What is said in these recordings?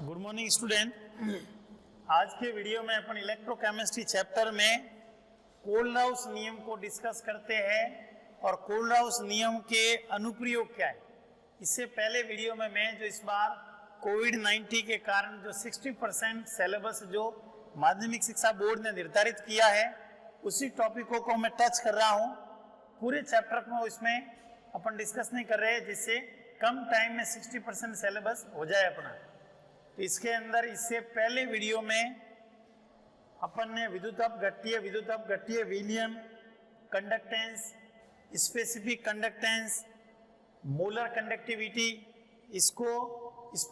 Good morning student. आज के video में अपन इलेक्ट्रोकेमिस्ट्री चैप्टर में कोल्ड-हाउस नियम को डिस्कस करते हैं और कोल्ड-हाउस नियम के अनुप्रयोग क्या है। इससे पहले वीडियो में मैं जो इस बार कोविड-19 के कारण जो 60% सिलेबस जो माध्यमिक शिक्षा बोर्ड ने निर्धारित किया है उसी टॉपिकों को मैं टच कर रहा हूँ। पूरे चैप्टर को इसमें अपन डिस्कस नहीं कर रहे हैं जिससे कम टाइम में 60% सिलेबस हो जाए अपना। तो इसके अंदर इससे पहले वीडियो में अपन ने विद्युत अपघट्टीय विलयन, conductance, specific conductance, molar conductivity, इस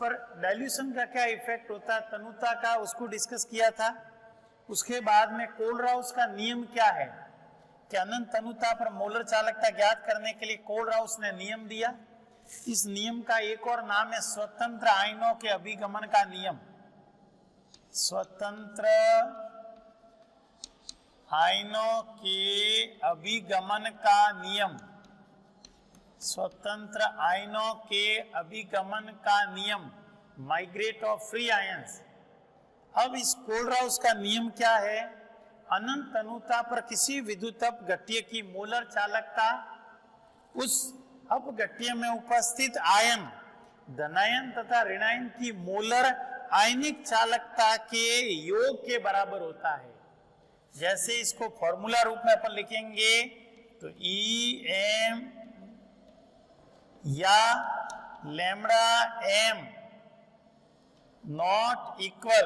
पर डाइल्यूशन का क्या इफेक्ट होता है, तनुता का, उसको डिस्कस किया था। उसके बाद में कोल्ड-हाउस का नियम क्या है कि अनंत तनुता पर मोलर चालकता ज्ञात करने के लिए कोल्ड-हाउस ने नियम दिया। इस नियम का एक और नाम है स्वतंत्र आयनों के अभिगमन का नियम। स्वतंत्र आयनों के अभिगमन का नियम, स्वतंत्र आयनों के अभिगमन का नियम, माइग्रेट ऑफ फ्री आयंस। अब इस कोल्ड-हाउस का नियम क्या है? अनंत तनुता पर किसी विद्युत अपघट्य की मोलर चालकता उस अपघट्य में उपस्थित आयन, धनायन तथा ऋणायन की मोलर आयनिक चालकता के योग के बराबर होता है। जैसे इसको फॉर्मूला रूप में अपन लिखेंगे तो EM या lambda M not equal,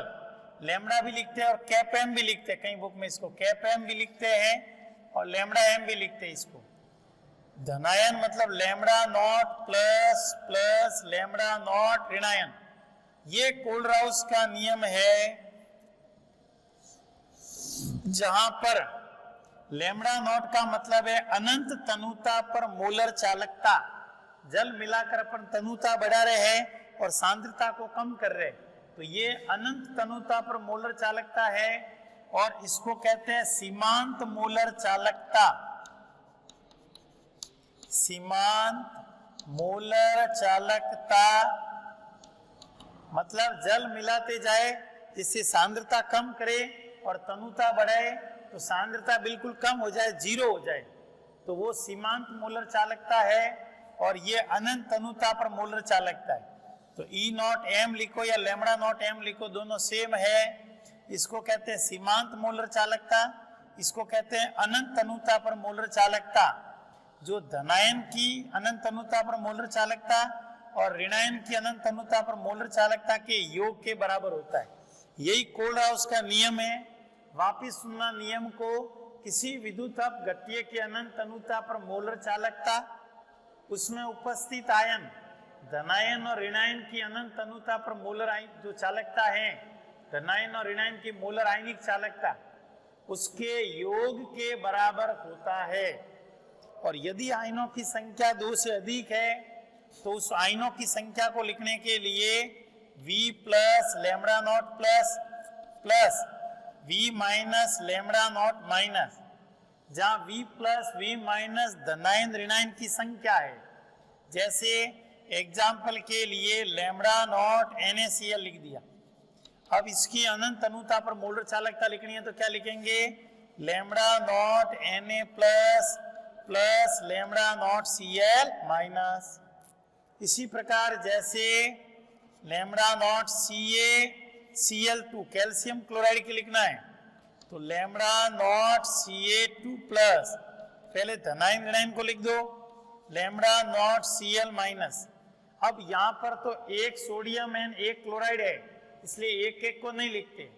lambda भी लिखते हैं और कैप M भी लिखते हैं, कई बुक में इसको कैप M भी लिखते हैं और लैम्बडा M भी लिखते हैं। इसको धनायन मतलब lambda not plus plus lambda not ऋणायन। ये कोल्ड-हाउस का नियम है जहां पर लैम्बडा नॉट का मतलब है अनंत तनुता पर मोलर चालकता। जल मिलाकर अपन तनुता बढ़ा रहे हैं और सांद्रता को कम कर रहे हैं, तो ये अनंत तनुता पर मोलर चालकता है और इसको कहते हैं सीमांत मोलर चालकता। सीमांत मोलर चालकता मतलब जल मिलाते जाए जिससे सांद्रता कम करे और तनुता बढ़ाए तो सांद्रता बिल्कुल कम हो जाए, जीरो हो जाए, तो वो सीमांत मोलर चालकता है। और ये अनंत तनुता पर मोलर चालकता है। तो E नॉट M लिखो या लैम्बडा नॉट M लिखो, दोनों सेम है। इसको कहते हैं सीमांत मोलर चालकता, इसको कहते हैं अनंत तनुता पर मोलर चालकता। जो धनायन की अनंत तनुता पर मोलर चालकता और ऋणायन की अनंत तनुता पर मोलर चालकता के योग के बराबर होता है। यही कोल्ड-हाउस का नियम है। वापिस सुनना नियम को, किसी विद्युत अपघट्य की अनंत तनुता पर मोलर चालकता, उसमें उपस्थित आयन, धनायन और ऋणायन की अनंत तनुता पर मोलर जो चालकता है, धनायन और ऋणायन की मोलर आयनिक चालकता, उसके योग के बराबर होता है। और यदि आयनों की संख्या 2 से अधिक है तो उस आयनों की संख्या को लिखने के लिए V plus lambda not plus plus V minus lambda naught minus, जहां V प्लस V माइनस धनायन ऋणायन की संख्या है। जैसे एग्जाम्पल के लिए लैम्बडा नॉट NaCl लिख दिया। अब इसकी अनंत तनुता पर मोलर चालकता लिखनी है तो क्या लिखेंगे? Lambda naught Na plus plus lambda not Cl minus. इसी प्रकार जैसे lambda not CaCl2 calcium chloride की लिखना है तो लैम्बडा नॉट Ca2 प्लस, पहले धनायन ऋणायन को लिख दो, लैम्बडा नॉट Cl माइनस। अब यहाँ पर तो एक सोडियम एंड एक क्लोराइड है, इसलिए एक एक को नहीं लिखते।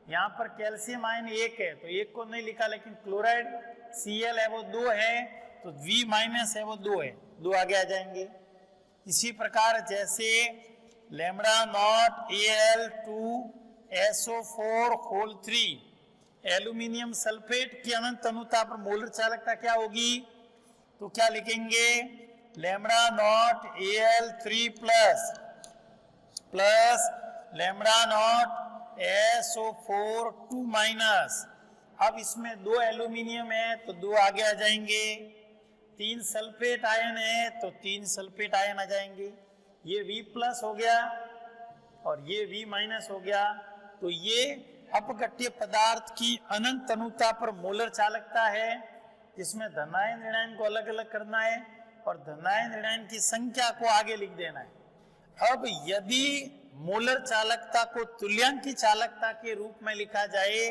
यहाँ पर कैल्शियम आयन एक है तो एक को नहीं लिखा, लेकिन क्लोराइड Cl है वो 2 है तो V माइनस है वो 2 है, 2 आगे आ जाएंगे। इसी प्रकार जैसे lambda not Al2SO4 whole 3 aluminium sulphate की अनंत तनुता पर मोलर चालकता क्या होगी? तो क्या लिखेंगे? Lambda naught Al3 plus plus lambda not SO4 2 minus. अब इसमें 2 एल्यूमिनियम है तो 2 आगे आ जाएंगे, 3 सल्फेट आयन है तो 3 सल्फेट आयन आ जाएंगे। ये V प्लस हो गया और ये V माइनस हो गया। तो ये अपघट्य पदार्थ की अनंत तनुता पर मोलर चालकता है, जिसमें धनायन ऋणायन को अलग अलग करना है और धनायन ऋणायन की संख्या को आगे लिख देना है। अब यदि मोलर चालकता को तुल्यांकी चालकता के रूप में लिखा जाए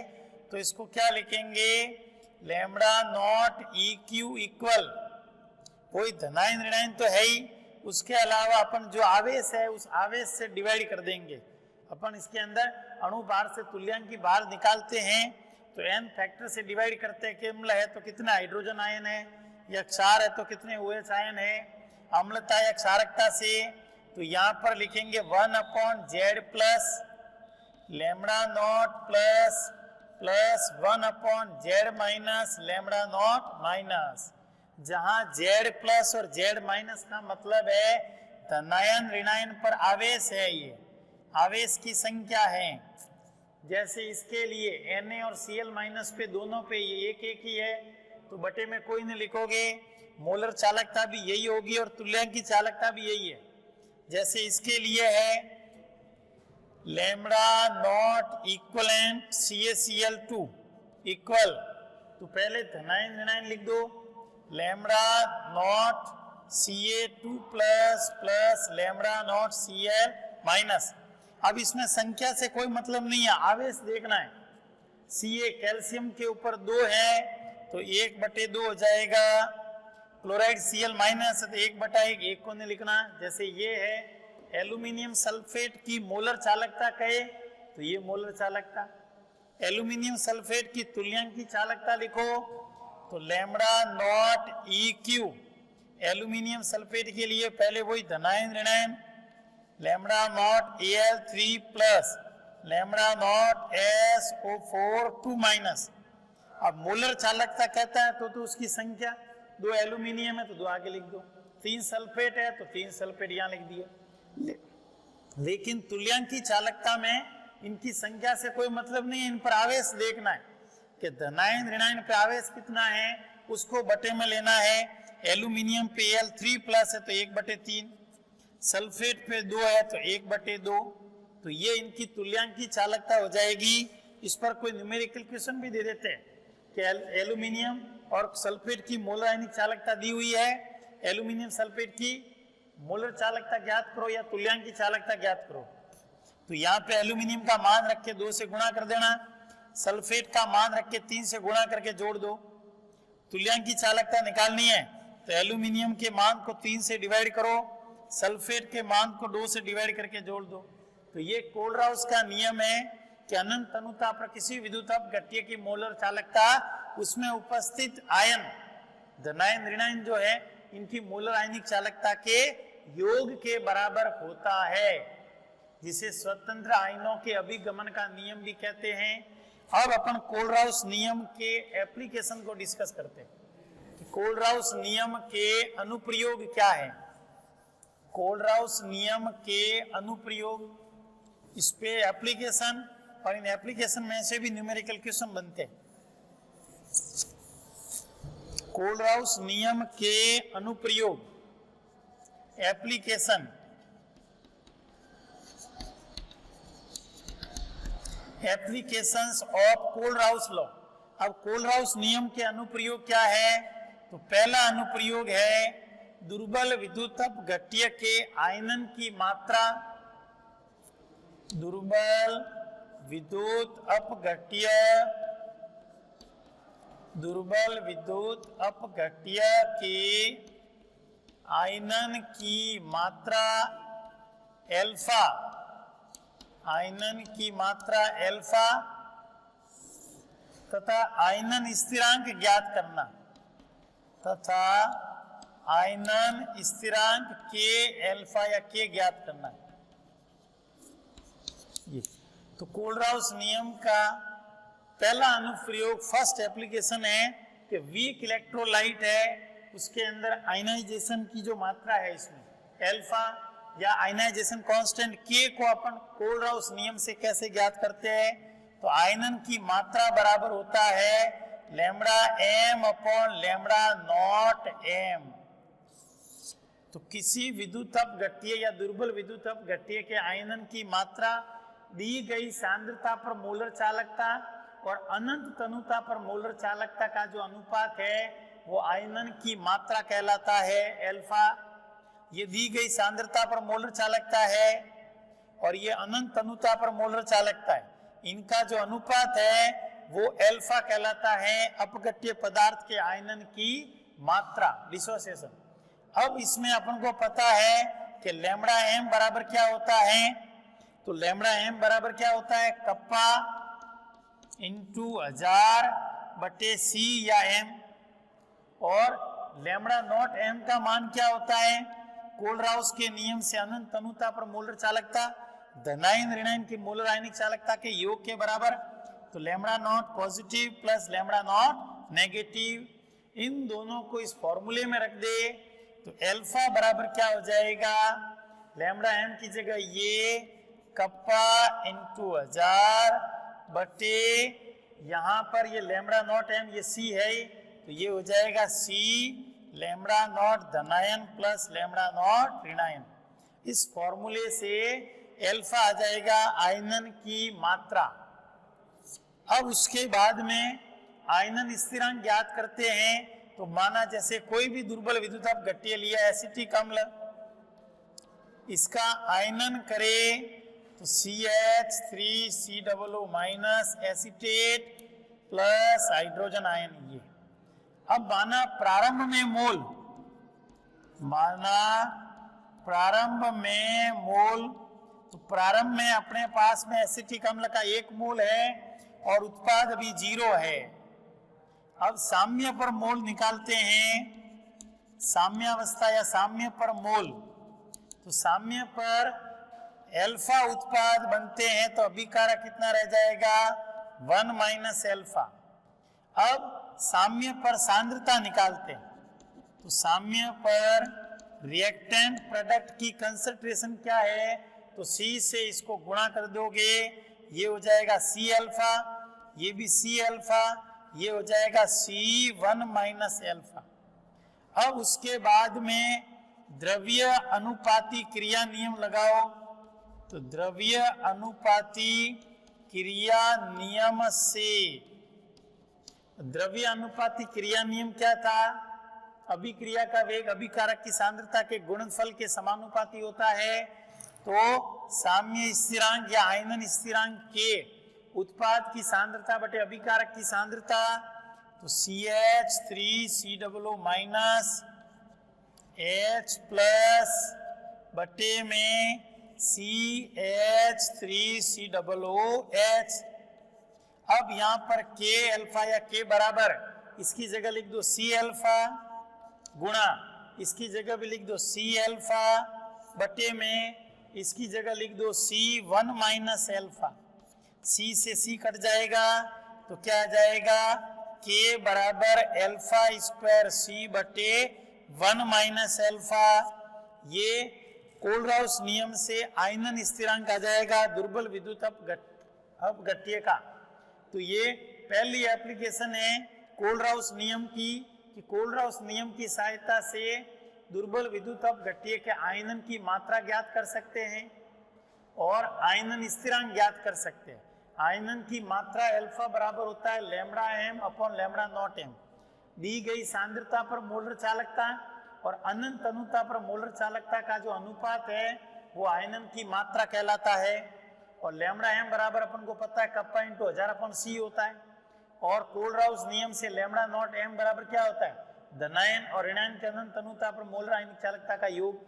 तो इसको क्या लिखेंगे, लैम्ब्डा नॉट EQ इक्वल, कोई धनायन ऋणायन तो है ही, उसके अलावा अपन जो आवेश है उस आवेश से डिवाइड कर देंगे। अपन इसके अंदर अणु बाहर से तुल्यांकी बाहर निकालते हैं तो n फैक्टर से डिवाइड करते हैं कि अम्ल है तो कितना हाइड्रोजन आयन है, या क्षार है तो कितने OH आयन है, अम्लता या क्षारकता से। तो यहाँ पर लिखेंगे 1/z plus lambda not plus 1/z minus lambda not minus, जहां z प्लस और z माइनस का मतलब है धनायन ऋणायन पर आवेश है, ये आवेश की संख्या है। जैसे इसके लिए Na और Cl माइनस पे दोनों पे ये एक एक ही है, तो बटे में कोई नहीं लिखोगे, मोलर चालकता भी यही होगी और तुल्यांकी चालकता भी यही है। जैसे इसके लिए है lambda not equivalent CaCl2 equal, तो पहले धनायन ऋणायन लिख दो, lambda not Ca2 plus lambda not Cl minus. अब इसमें संख्या से कोई मतलब नहीं है, आवेश देखना है। Ca कैल्शियम के ऊपर 2 है तो 1/2 हो जाएगा, क्लोराइड Cl माइनस है तो 1/1, एक को नहीं लिखना। जैसे ये है एल्यूमिनियम सल्फेट की मोलर चालकता कहे तो ये मोलर चालकता, एल्यूमिनियम सल्फेट की तुल्यांकी चालकता लिखो तो lambda not EQ, aluminium sulphate के लिए पहले वही धनायन ऋणायन, lambda not Al3 plus lambda not SO4 minus. अब मोलर चालकता कहता है तो उसकी संख्या, 2 एल्यूमिनियम है तो 2 आगे लिख दो, 3 सल्फेट है तो 3 सल्फेट यहाँ लिख दिए। लेकिन तुल्यांकी चालकता में इनकी संख्या से कोई मतलब नहीं है, इन पर आवेश देखना है कि धनायन ऋणायन पे आवेश कितना है, उसको बटे में लेना है। एल्यूमिनियम पे Al3 प्लस है तो 1/3, सल्फेट पे 2 है तो 1/2, तो ये इनकी तुल्यांकी चालकता हो जाएगी। इस पर कोई न्यूमेरिकल क्वेश्चन भी दे देते हैं कि एल्यूमिनियम और सल्फेट की मोलर आयनिक चालकता दी हुई है, एल्यूमिनियम सल्फेट की मोलर चालकता ज्ञात करो या तुल्यांकी चालकता ज्ञात करो। तो यहाँ पे एल्यूमिनियम का मान रख के 2 से गुणा कर देना, सल्फेट का मान रख के 3 से गुणा करके जोड़ दो। तुल्यांकी चालकता निकालनी है तो एल्यूमिनियम के मान को 3 से डिवाइड करो, सल्फेट के मान को 2 से डिवाइड करके जोड़ दो। तो ये कोलराउस का नियम है कि अनंत तनुता पर किसी विद्युत अपघट्य की मोलर चालकता उसमें उपस्थित आयन धनायन ऋणायन जो है इनकी मोलर आयनिक चालकता के योग के बराबर होता है, जिसे स्वतंत्र आयनों के अभिगमन का नियम भी कहते हैं। अब अपन कोलराउस नियम के एप्लीकेशन को डिस्कस करते हैं कि कोलराउस नियम के अनुप्रयोग क्या है। कोलराउस नियम के अनुप्रयोग, इस पे एप्लीकेशन, और इन एप्लीकेशन में से भी न्यूमेरिकल क्वेश्चन बनते हैं। कोलराउस नियम के अनुप्रयोग, application, applications of Kohlrausch law. अब कोलराउस नियम के अनुप्रयोग क्या है, तो पहला अनुप्रयोग है दुर्बल विद्युत अपघट्य के आयनन की मात्रा, दुर्बल विद्युत अपघट्य के आयनन की मात्रा एल्फा, आयनन की मात्रा एल्फा तथा आयनन स्थिरांक ज्ञात करना, तथा आयनन स्थिरांक के एल्फा या के ज्ञात करना। ये तो कोलराउस नियम का पहला अनुप्रयोग, फर्स्ट एप्लीकेशन है कि वीक इलेक्ट्रोलाइट है, उसके अंदर आयनाइजेशन की जो मात्रा है इसमें एल्फा या आयनाइजेशन कांस्टेंट के को अपन कोलराउस नियम से कैसे ज्ञात करते हैं, तो आयनन की मात्रा बराबर होता है lambda m upon lambda not m। तो किसी विद्युत अपघट्य या दुर्बल विद्युत अपघट्य के आयनन की मात्रा दी गई सांद्रता पर मोलर चालकता और अनंत तनुता पर मोलर चालकता का जो अनुपात है वो आयनन की मात्रा कहलाता है अल्फा। ये दी गई सांद्रता पर मोलर चालकता है और ये अनंत तनुता पर मोलर चालकता है, इनका जो अनुपात है वो अल्फा कहलाता है अपघट्य पदार्थ के आयनन की मात्रा, डिसोसिएशन। अब इसमें अपन को पता है कि लैम्बडा एम बराबर क्या होता है, तो लैम्बडा एम बराबर क्या होता है, कप्पा इंटू 1000 बटे सी या एम, और लैम्बडा नॉट एम का मान क्या होता है, कोलराउस के नियम से अनंत तनुता पर मोलर चालकता धनायन ऋणायन की मोलर आयनिक चालकता के योग के बराबर। तो lambda not positive plus lambda not negative, इन दोनों को इस फॉर्मूले में रख दे तो अल्फा बराबर क्या हो जाएगा, लैम्बडा एम की जगह ये कप्पा इंटू 1000 बटे यहाँ पर ये लैम्बडा नॉट एम ये सी है तो ये हो जाएगा सी लैम्बडा नॉट धनायन प्लस लैम्बडा नॉट ऋणायन। इस फॉर्मूले से अल्फा आ जाएगा आयनन की मात्रा। अब उसके बाद में आयनन स्थिरांक ज्ञात करते हैं, तो माना जैसे कोई भी दुर्बल विद्युत अपघट्य लिया एसिटिक अम्ल, इसका आयनन करे तो CH3COO minus acetate plus hydrogen ion ये। अब माना प्रारंभ में मोल, तो प्रारंभ में अपने पास में एसिटिक अम्ल का 1 मोल है और उत्पाद अभी 0 है। अब साम्य पर मोल निकालते हैं, साम्यावस्था या साम्य पर मोल, तो साम्य पर अल्फा उत्पाद बनते हैं तो अभिकारक कितना रह जाएगा 1 माइनस अल्फा। अब साम्य पर सांद्रता निकालते हैं, तो साम्य पर रिएक्टेंट प्रोडक्ट की कंसंट्रेशन क्या है, तो C से इसको गुणा कर दोगे ये हो जाएगा C अल्फा, ये भी C अल्फा, ये हो जाएगा C1 माइनस अल्फा। अब उसके बाद में द्रव्य अनुपाती क्रिया नियम लगाओ, तो द्रव्य अनुपाती क्रिया नियम से, द्रव्य अनुपाती क्रिया नियम क्या था, अभिक्रिया का वेग अभिकारक की सांद्रता के गुणनफल के समानुपाती होता है। तो साम्य स्थिरांक या आयनन स्थिरांक के उत्पाद की सांद्रता बटे अभिकारक की सांद्रता, तो CH3COO माइनस H प्लस बटे में CH3COOH। अब यहाँ पर K अल्फा या K बराबर, इसकी जगह लिख दो C अल्फा गुणा, इसकी जगह भी लिख दो C अल्फा बटे में इसकी जगह लिख दो C1 माइनस अल्फा। C से C कट जाएगा तो क्या आ जाएगा K बराबर अल्फा स्क्वायर C बटे 1 माइनस अल्फा। ये कोलराउस नियम से आयनन स्थिरांक आ जाएगा दुर्बल विद्युत अपघट्य का। तो ये पहली एप्लीकेशन है कोलराउस नियम की, कि कोलराउस नियम की सहायता से दुर्बल विद्युत अपघट्य के आयनन की मात्रा ज्ञात कर सकते हैं और आयनन स्थिरांक ज्ञात कर सकते हैं। आयनन की मात्रा अल्फा बराबर होता है lambda M upon lambda not M, दी गई सांद्रता पर मोलर चालकता और अनंत तनुता पर मोलर चालकता का जो अनुपात है वो आयनन की मात्रा कहलाता है। और लैम्बडा एम बराबर अपन को पता है कप्पा इंटू 1000 अपॉन सी होता है, और कोलराउस नियम से लैम्बडा नॉट एम बराबर क्या होता है, धनायन और ऋणायन के अनंत तनुता पर मोलर आयनिक चालकता का योग।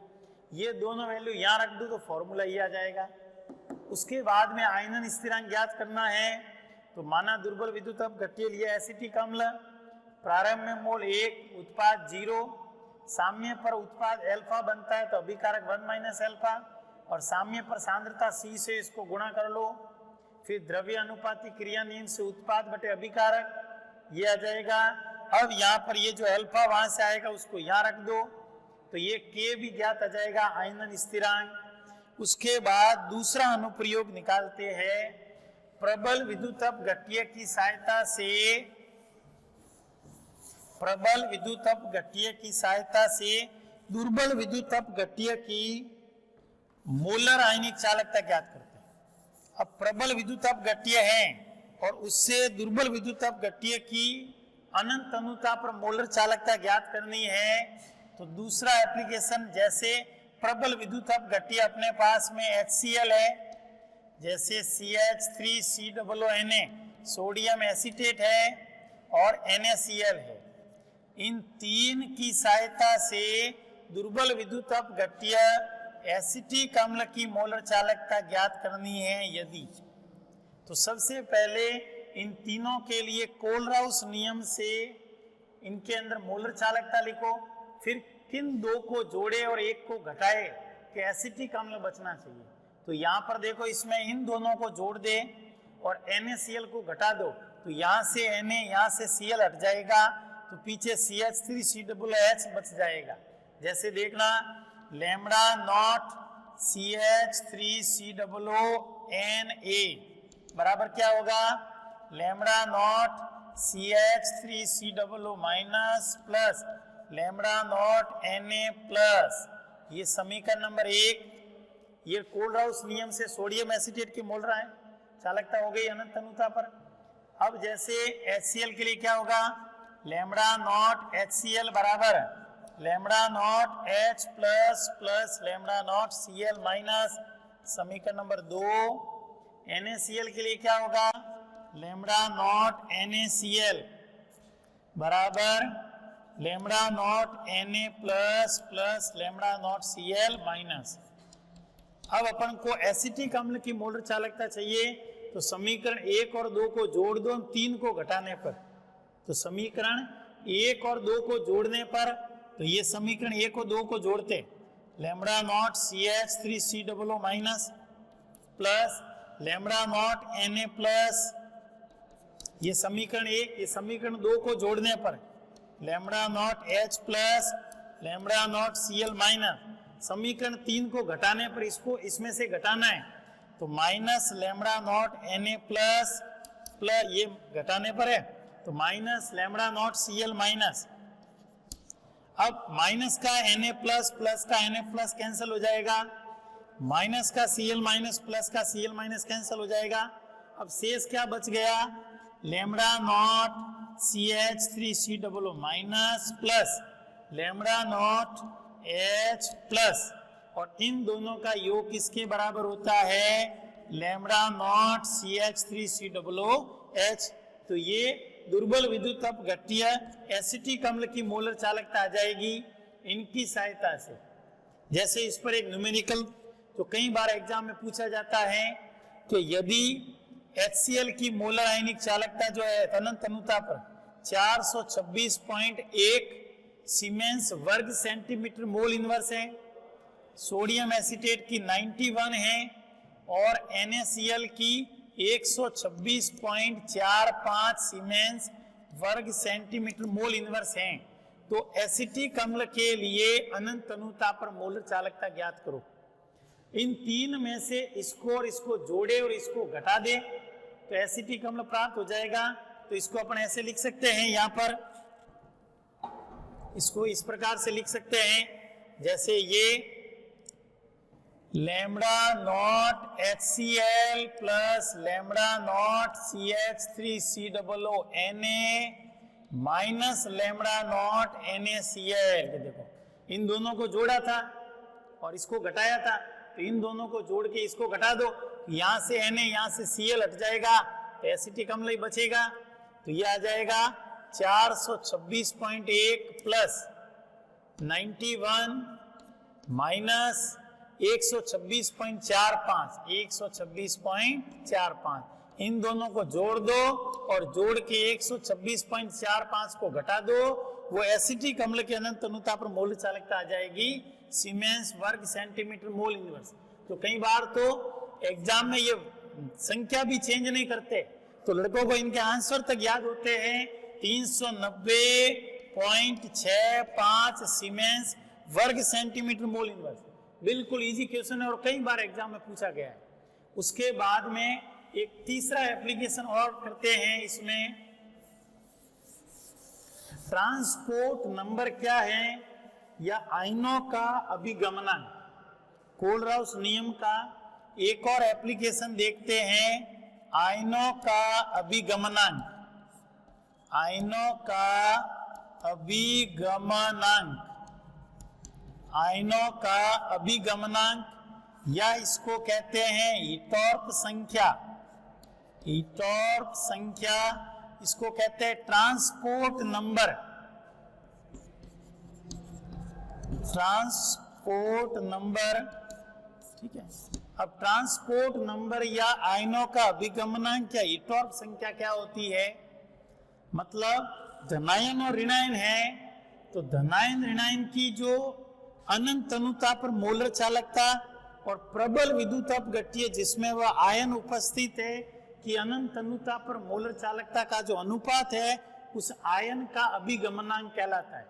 ये दोनों वैल्यू यहाँ रख दो तो फॉर्मूला ये आ जाएगा। उसके बाद में आयनन स्थिरांक ज्ञात करना है, तो माना दुर्बल विद्युत अपघट्य लिया एसिटिक अम्ल, प्रारंभ में मोल 1 उत्पाद 0, साम्य पर उत्पाद अल्फा बनता है तो अभिकारक 1 माइनस अल्फा, और साम्य पर सांद्रता C से इसको गुणा कर लो, फिर द्रव्य अनुपाती क्रिया नियम से उत्पाद बटे अभिकारक ये आ जाएगा। अब यहाँ पर ये जो अल्फा वहां से आएगा उसको यहाँ रख दो तो ये K भी ज्ञात आ जाएगा आयनन स्थिरांक। उसके बाद दूसरा अनुप्रयोग निकालते हैं, प्रबल विद्युत अपघट्य की सहायता से, प्रबल विद्युत अपघट्य की सहायता से दुर्बल विद्युत अपघट्य की मोलर आयनिक चालकता ज्ञात करते हैं। अब प्रबल विद्युत अपघट्य है और उससे दुर्बल विद्युत अपघट्य की अनंत तनुता पर मोलर चालकता ज्ञात करनी है। तो दूसरा एप्लीकेशन, जैसे प्रबल विद्युत अपघट्य अपने पास में HCl है, जैसे CH3COONA सोडियम एसीटेट है और NaCl है। इन तीन की सहायता से दुर्बल विद्युत अपघट्य एसिटिक अम्ल की मोलर चालकता ज्ञात करनी है यदि, तो सबसे पहले इन तीनों के लिए कोलराउस नियम से इनके अंदर मोलर चालकता लिखो, फिर किन दो को जोड़े और एक को घटाए कि एसिटिक अम्ल बचना चाहिए। तो यहाँ पर देखो, इसमें इन दोनों को जोड़ दे और NaCl को घटा दो, तो यहाँ से Na यहाँ से Cl हट जाएगा, तो पीछे CH3COOH बच जाएगा। जैसे देखना, लैम्बडा नॉट CH3COONA बराबर क्या होगा, lambda naught CH3COO minus plus lambda not Na plus, ये समीकरण नंबर 1। ये कोलराउस नियम से सोडियम एसीटेट की मोलर है चालकता हो गई अनंत तनुता पर। अब जैसे HCl के लिए क्या होगा, लैम्बडा नॉट HCl बराबर lambda naught H plus plus lambda not Cl minus समीकरण नंबर 2। NaCl के लिए क्या होगा, लैम्बडा नॉट NaCl बराबर lambda naught Na plus plus lambda not Cl minus. अब अपन को एसिटिक अम्ल की मोलर चालकता चाहिए, तो समीकरण 1 और 2 को जोड़ दो 3 को घटाने पर। तो समीकरण 1 और 2 को जोड़ने पर, तो ये समीकरण 1 और 2 को जोड़ते, lambda naught CH3COO minus plus lambda not Na plus, ये समीकरण 1, ये समीकरण 2 को जोड़ने पर lambda naught H plus lambda not Cl minus, समीकरण 3 को घटाने पर इसको इसमें से घटाना है, तो minus lambda naught Na plus plus ये घटाने पर है, तो minus lambda naught Cl minus. अब माइनस का Na प्लस प्लस का Na प्लस कैंसिल हो जाएगा, माइनस का Cl माइनस प्लस का Cl माइनस कैंसिल हो जाएगा। अब शेष क्या बच गया, lambda naught CH3COO minus plus lambda not H plus, और इन दोनों का योग किसके बराबर होता है, लैम्बडा नॉट CH3COOH। तो ये दुर्बल विद्युत अपघट्य एसिटिक अम्ल की मोलर चालकता आ जाएगी इनकी सहायता से। जैसे इस पर एक न्यूमेरिकल तो कई बार एग्जाम में पूछा जाता है कि यदि HCl की मोलर आयनिक चालकता जो है अनंत तनुता पर 426.1 सीमेंस वर्ग सेंटीमीटर मोल इनवर्स है, सोडियम एसीटेट की 91 है और NaCl की 126.45 सीमेंस वर्ग सेंटीमीटर मोल इनवर्स है। तो एसिटिक अम्ल के लिए अनंत तनुता पर मोलर चालकता ज्ञात करो। इन तीन में से इसको और इसको जोड़े और इसको घटा दे तो एसिटिक अम्ल प्राप्त हो जाएगा। तो इसको अपन ऐसे लिख सकते हैं, यहाँ पर इसको इस प्रकार से लिख सकते हैं, जैसे ये lambda naught HCl plus lambda not CH3COONA minus lambda naught NaCl। देखो इन दोनों को जोड़ा था और इसको घटाया था, तो इन दोनों को जोड़ के इसको घटा दो, यहाँ से Na यहाँ से Cl हट जाएगा तो एसिटिक अम्ल ही बचेगा। तो ये आ जाएगा 426.1 प्लस 91 माइनस 126.45 इन दोनों को जोड़ दो और जोड़ के 126.45 को घटा दो, वो एसिटिक अम्ल के अनंत तनुता पर मोलर चालकता आ जाएगी सीमेंस वर्ग सेंटीमीटर मोल इनवर्स। तो कई बार तो एग्जाम में ये संख्या भी चेंज नहीं करते, तो लड़कों को इनके आंसर तक याद होते हैं 390.65 सीमेंस वर्ग सेंटीमीटर मोल इनवर्स। बिल्कुल इजी क्वेश्चन है और कई बार एग्जाम में पूछा गया है। उसके बाद में एक तीसरा एप्लीकेशन और करते हैं, इसमें ट्रांसपोर्ट नंबर क्या है या आयनों का अभिगमनांक। कोलराउस नियम का एक और एप्लीकेशन देखते हैं, आयनों का अभिगमनांक। आयनों का अभिगमनांक, आयनों का अभिगमनांक, या इसको कहते हैं ईटॉर्प संख्या। ईटॉर्प संख्या, इसको कहते हैं ट्रांसपोर्ट नंबर। ट्रांसपोर्ट नंबर, ठीक है। अब ट्रांसपोर्ट नंबर या आयनों का अभिगमनांक या ईटॉर्प संख्या क्या होती है? मतलब धनायन और ऋणायन है, तो धनायन ऋणायन की जो अनंत तनुता पर मोलर चालकता और प्रबल विद्युत अपघट्य जिसमें वह आयन उपस्थित है कि अनंत तनुता पर मोलर चालकता का जो अनुपात है उस आयन का अभिगमनांक कहलाता है।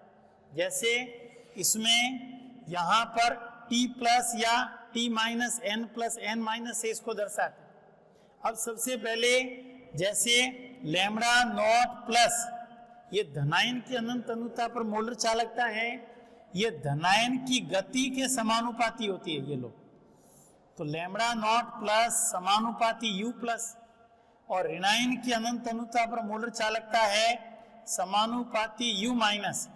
जैसे इसमें यहां पर T प्लस या T minus N plus N minus से इसको दर्शाते हैं। अब सबसे पहले जैसे लैम्बडा नॉट प्लस, ये धनायन की अनंत तनुता पर मोलर चालकता है, ये धनायन की गति के समानुपाती होती है ये लोग। तो लैम्बडा नॉट प्लस समानुपाती U प्लस, और ऋणायन की अनंत तनुता पर मोलर चालकता है समानुपाती U माइनस।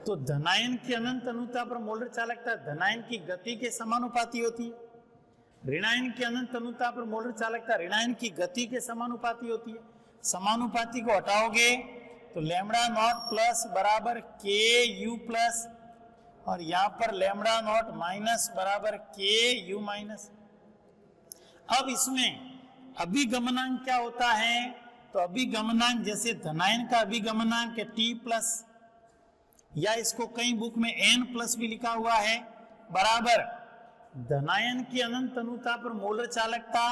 तो धनायन की अनंत तनुता पर मोलर चालकता धनायन की गति के समानुपाती होती है, ऋणायन की अनंत तनुता पर मोलर चालकता ऋणायन की गति के समानुपाती होती है। समानुपाती को हटाओगे तो लैम्बडा नॉट प्लस बराबर के यू प्लस, और यहां पर लैम्बडा नॉट माइनस बराबर के यू माइनस। अब इसमें अभिगमनांक क्या होता है? तो अभिगमनांक जैसे धनायन का अभिगमनांक है T प्लस, या इसको कई बुक में N प्लस भी लिखा हुआ है, बराबर धनायन की अनंत तनुता पर मोलर चालकता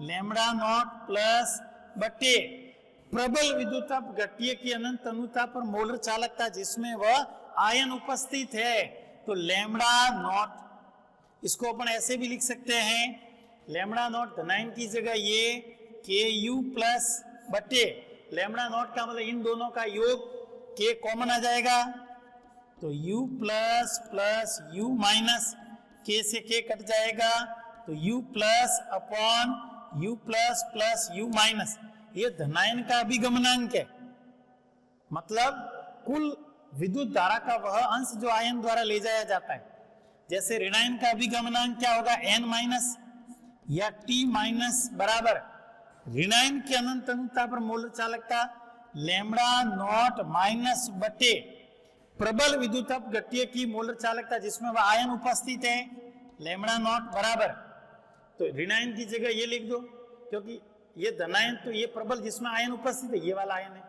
लैम्बडा नॉट प्लस बटे प्रबल विद्युत अपघट्य की अनंत तनुता पर मोलर चालकता जिसमें वह आयन उपस्थित है, तो लैम्बडा नॉट। इसको अपन ऐसे भी लिख सकते हैं, लैम्बडा नॉट धनायन की जगह ये के यू प्लस बटे लैम्बडा नॉट का मतलब इन दोनों का योग, के कॉमन आ जाएगा तो u plus plus you minus, के से के कट जाएगा तो u plus upon you plus plus you minus. ये धनायन का अभिगमनांक है, मतलब कुल विद्युत धारा का वह अंश जो आयन द्वारा ले जाया जाता है। जैसे ऋणायन का अभिगमनांक क्या होगा? n माइनस या T माइनस बराबर ऋणायन की अनंत तनुता पर मोलर चालकता लैम्बडा नॉट माइनस बटे प्रबल विद्युत अपघट्य की मोलर चालकता जिसमें वह आयन उपस्थित है, लैम्बडा नॉट बराबर, तो ऋणायन की जगह ये लिख दो, क्योंकि ये धनायन तो ये प्रबल जिसमें आयन उपस्थित है ये वाला आयन है,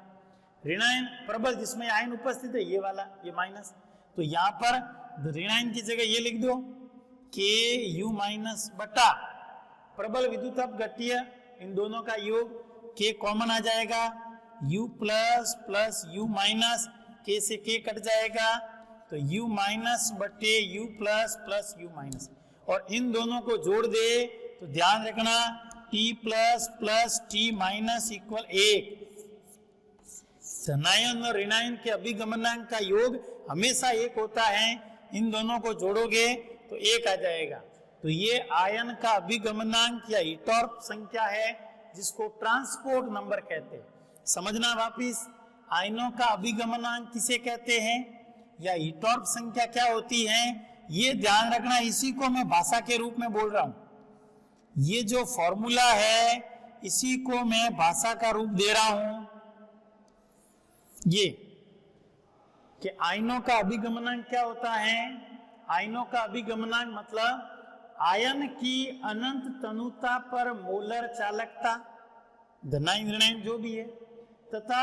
ऋणायन प्रबल जिसमें आयन उपस्थित है ये वाला, ये माइनस। तो यहां पर ऋणायन की जगह ये लिख दो के यू माइनस बटा प्रबल विद्युत अपघट्य इन दोनों का योग, के कॉमन आ जाएगा, u plus plus you minus, के से के कट जाएगा तो u माइनस बटे u plus plus you minus, और इन दोनों को जोड़ दे तो ध्यान रखना t plus plus t minus equal 1। धनायन और ऋणायन के अभिगमनांक का योग हमेशा एक होता है, इन दोनों को जोड़ोगे तो एक आ जाएगा। तो ये आयन का अभिगमनांक या ईटॉर्प संख्या है जिसको ट्रांसपोर्ट नंबर कहते हैं। समझना वापिस, आयनों का अभिगमनांक किसे कहते हैं या ईटॉर्प संख्या क्या होती है, ये ध्यान रखना। इसी को मैं भाषा के रूप में बोल रहा हूं, ये जो फॉर्मूला है इसी को मैं भाषा का रूप दे रहा हूं। ये कि आयनों का अभिगमनांक क्या होता है? आयनों का अभिगमनांक मतलब आयन की अनंत तनुता पर मोलर चालकता धनायन ऋणायन जो भी है, तथा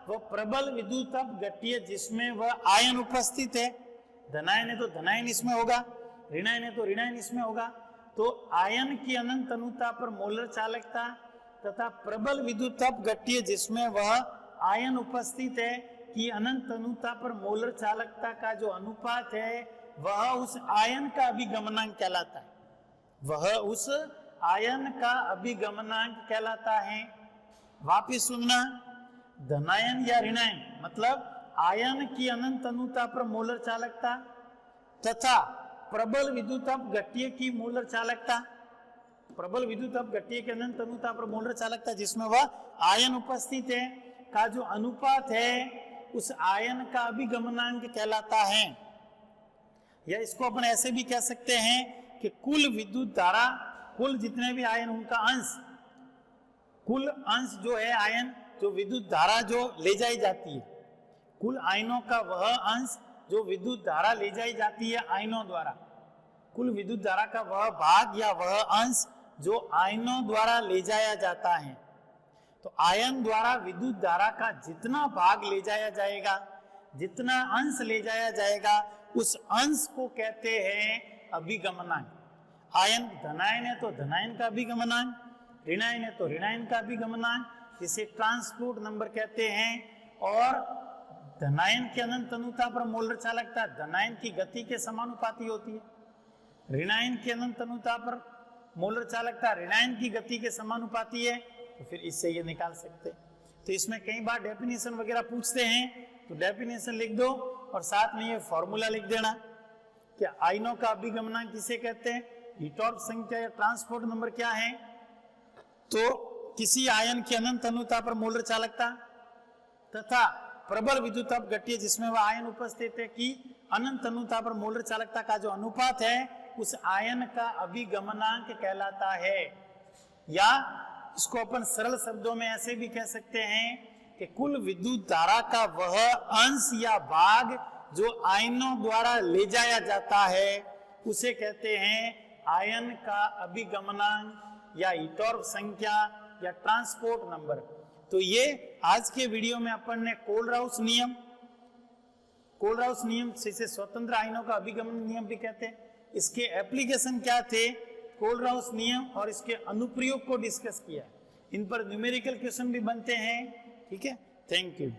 वह प्रबल विद्युत अपघट्य जिसमें वह आयन उपस्थित है। धनायन है तो धनायन इसमें होगा, ऋणायन है तो ऋणायन इसमें होगा। तो आयन की अनंत तनुता पर मोलर चालकता तथा प्रबल विद्युत अपघट्य जिसमें वह आयन उपस्थित है कि अनंत तनुता पर मोलर चालकता का जो अनुपात है वह उस आयन का अभिगमनांक कहलाता है, वह उस आयन का अभिगमनांक कहलाता है। वापिस सुनना, धनायन या ऋणायन मतलब आयन की अनंत अनुता पर मोलर चालकता तथा प्रबल विद्युतपघट्य की मोलर चालकता, प्रबल विद्युतपघट्य की अनंत अनुता पर मोलर चालकता जिसमें वह आयन उपस्थित है का जो अनुपात है उस आयन का अभिगमनांक कहलाता है। या इसको अपन ऐसे भी कह सकते हैं कि कुल विद्युत धारा, कुल जितने भी आयन उनका अंश, कुल अंश जो है आयन, जो विद्युत धारा जो ले जाई जाती है, कुल आयनों का वह अंश जो विद्युत धारा ले जाई जाती है आयनों द्वारा, कुल विद्युत धारा का वह भाग या वह अंश जो आयनों द्वारा ले जाया जाता है। तो आयन द्वारा विद्युत धारा का जितना भाग ले जाया जाएगा, जितना अंश ले जाया जाएगा, उस अंश को कहते हैं अभिगमनांक। आयन धनायन है तो धनायन का अभिगमनांक, ऋणायन है तो ऋणायन का अभिगमनांक, जिसे ट्रांसपोर्ट नंबर कहते हैं। और धनायन की अनंत अनुता पर मोलर चालकता धनायन की गति के समानुपाती होती है। ऋणायन की अनंत अनुता पर मोलर चालकता ऋणायन की गति के समानुपाती है। तो फिर इससे ये निकाल सकते हैं। तो इसमें कई बार डेफिनेशन वगैरह पूछते हैं, तो डेफिनेशन लिख दो और साथ में ये फॉर्मूला लिख देना कि आयनों का अभिगमनांक किसे कहते हैं, हीटॉर्फ संख्या या ट्रांसपोर्ट नंबर क्या है। तो किसी आयन की अनंत अनुता पर मोलर चालकता तथा प्रबल विद्युतपघट्य जिसमें वह आयन उपस्थित है की अनंत अनुता पर मोलर चालकता का जो अनुपात है उस आयन का अभिगमनांक कहलाता है। या इसको अपन सरल शब्दों में ऐसे भी कह सकते हैं कि कुल विद्युत धारा का वह अंश या भाग जो आयनों द्वारा ले जाया जाता है उसे कहते हैं आयन का अभिगमनांक या हीटॉर्फ संख्या या ट्रांसपोर्ट नंबर। तो ये आज के वीडियो में अपन ने कोलराउस नियम जिसे स्वतंत्र आयनों का अभिगमन नियम भी कहते हैं, इसके एप्लीकेशन क्या थे, कोलराउस नियम और इसके अनुप्रयोग को डिस्कस किया। इन पर न्यूमेरिकल क्वेश्चन भी बनते हैं। ठीक है, थैंक यू।